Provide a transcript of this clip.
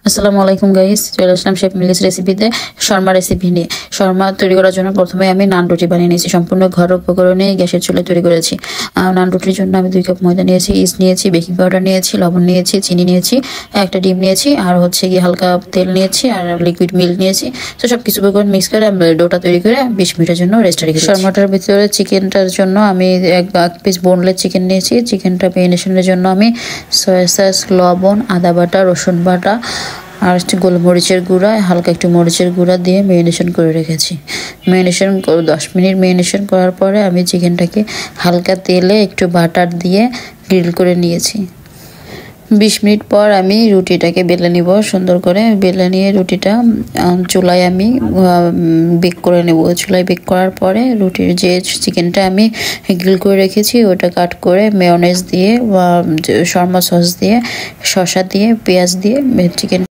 আসসালামু আলাইকুম গাইস, চলে আসলাম শেফ মিলিস রেসিপিতে শর্মা রেসিপি নিয়ে। শর্মা তৈরি করার জন্য প্রথমে আমি নান রুটি বানিয়ে নিয়েছি। সম্পূর্ণ ঘরোয়া উপকরণে গ্যাসের চুলায় তৈরি করেছি। নান রুটির জন্য আমি 2 কাপ ময়দা নিয়েছি, ইস্ট নিয়েছি, বেকিং পাউডার নিয়েছি, লবণ নিয়েছি, চিনি নিয়েছি, একটা ডিম নিয়েছি, আর হচ্ছে গিয়ে হালকা তেল নিয়েছি, আর লিকুইড মিল্ক নিয়েছি। তো সব কিছু উপকরণ মিক্স করে আমি ডোটা তৈরি করে 20 মিনিটের জন্য রেস্টে রেখেছি। শর্মাটার ভিতরে চিকেনটার জন্য আমি এক পিস বোনলেস চিকেন নিয়েছি। চিকেনটা ম্যারিনেশনের জন্য আমি সয়া সস, লবণ, আদা বাটা, রসুন বাটা আর গোলমরিচের গুঁড়া, হালকা একটু মরিচের গুঁড়া দিয়ে ম্যারিনেশন করে রেখেছি। 10 মিনিট ম্যারিনেশন করার পরে আমি চিকেনটাকে হালকা তেলে একটু বাটার দিয়ে গ্রিল করে নিয়েছি। 20 মিনিট পর আমি রুটিটাকে বেলে নিব। সুন্দর করে বেলে নিয়ে রুটিটা চুলায় আমি বেক করে নেব। চুলায় বেক করার পরে রুটির যে চিকেনটা আমি গ্রিল করে রেখেছি ওটা কাট করে মেয়োনেজ দিয়ে বা শর্মা সস দিয়ে, শসা দিয়ে, পেঁয়াজ দিয়ে চিকেন